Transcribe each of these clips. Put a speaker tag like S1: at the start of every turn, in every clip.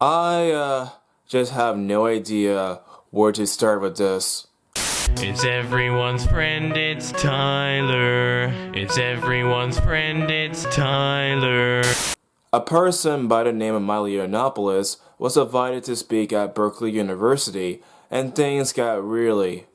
S1: I just have no idea where to start with this.
S2: It's everyone's friend, it's Tyler. It's everyone's friend, it's Tyler.
S1: A person by the name of Milo Yiannopoulos was invited to speak at Berkeley University, and things got really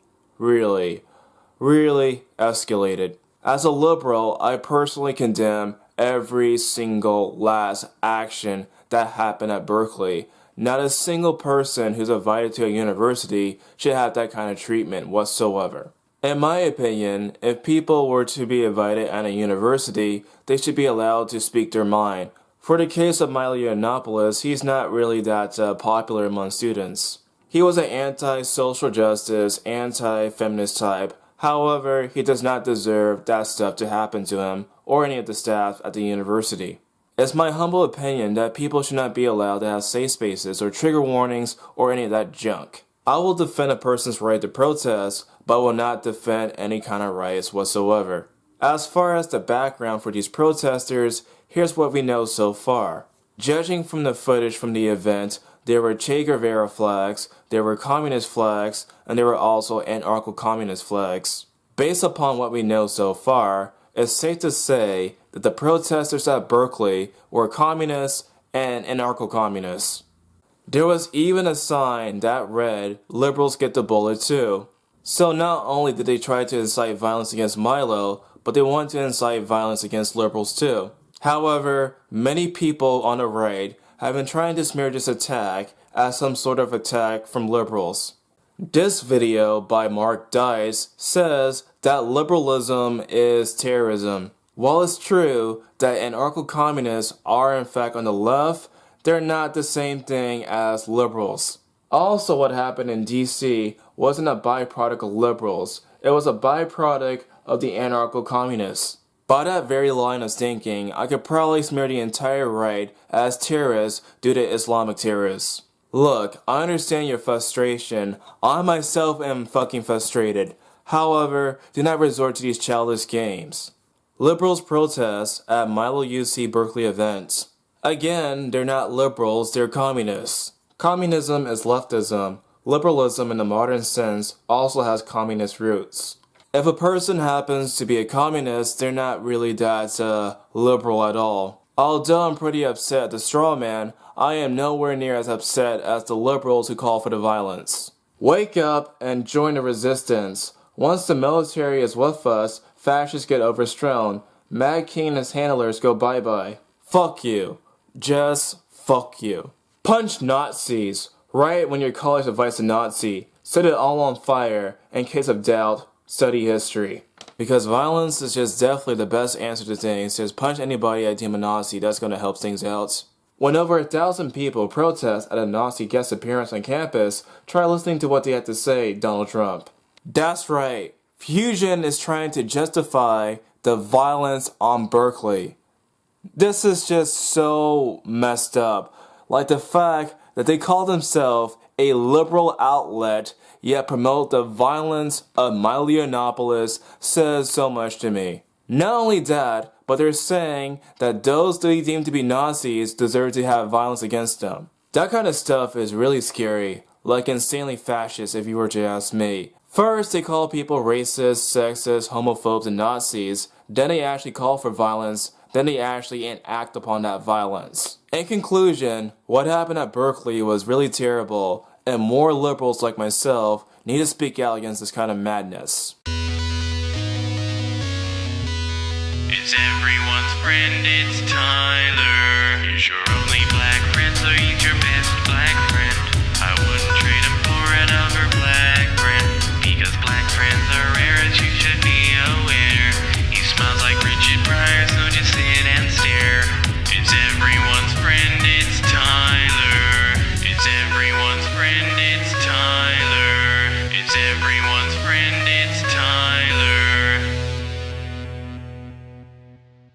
S1: escalated. As a liberal, I personally condemn every single last action that happened at Berkeley. Not a single person who's invited to a university should have that kind of treatment whatsoever. In my opinion, if people were to be invited at a university, they should be allowed to speak their mind. For the case of Milo Yiannopoulos, he's not really that popular among students. He was an anti-social justice, anti-feminist type. However, he does not deserve that stuff to happen to him or any of the staff at the university. It's my humble opinion that people should not be allowed to have safe spaces or trigger warnings or any of that junk. I will defend a person's right to protest, but will not defend any kind of rights whatsoever. As far as the background for these protesters, here's what we know so far. Judging from the footage from the event, there were Che Guevara flags, there were communist flags, and there were also anarcho-communist flags. Based upon what we know so far, it's safe to say that the protesters at Berkeley were communists and anarcho-communists. There was even a sign that read, "Liberals get the bullet too." So not only did they try to incite violence against Milo, but they wanted to incite violence against liberals too. However, many people on the right have been trying to smear this attack as some sort of attack from liberals. This video by Mark Dice says that liberalism is terrorism. While it's true that anarcho-communists are in fact on the left, they're not the same thing as liberals. Also, what happened in DC wasn't a byproduct of liberals, it was a byproduct of the anarcho-communists. By that very line of thinking, I could probably smear the entire right as terrorists due to Islamic terrorists. Look, I understand your frustration. I myself am fucking frustrated. However, do not resort to these childish games. Liberals protest at Milo UC Berkeley events. Again, they're not liberals, they're communists. Communism is leftism. Liberalism in the modern sense also has communist roots. If a person happens to be a communist, they're not really that liberal at all. Although I'm pretty upset at the straw man, I am nowhere near as upset as the liberals who call for the violence. Wake up and join the resistance. Once the military is with us, fascists get overthrown. Mad King and his handlers go bye-bye. Fuck you. Just fuck you. Punch Nazis. Right when your college invites a Nazi. Set it all on fire. In case of doubt, study history. Because violence is just definitely the best answer to things. Just punch anybody that deem a Nazi, that's going to help things out. When over 1,000 people protest at a Nazi guest appearance on campus, try listening to what they have to say, Donald Trump. That's right. Fusion is trying to justify the violence on Berkeley. This is just so messed up. Like the fact that they call themselves a liberal outlet, yet promote the violence of Milo Yiannopoulos says so much to me. Not only that, but they're saying that those they deem to be Nazis deserve to have violence against them. That kind of stuff is really scary, like insanely fascist if you were to ask me. First, they call people racist, sexist, homophobes, and Nazis. Then they actually call for violence. Then they actually enact upon that violence. In conclusion, what happened at Berkeley was really terrible, and more liberals like myself need to speak out against this kind of madness.
S2: It's everyone's friend, it's Tyler. He's your only black friend, so he's your best black friend. I wouldn't trade him for another black friend, because black friends are rare as you should be aware. He smells like Richard Pryor, so just sit and stare. It's everyone's friend, it's Tyler. It's everyone's friend,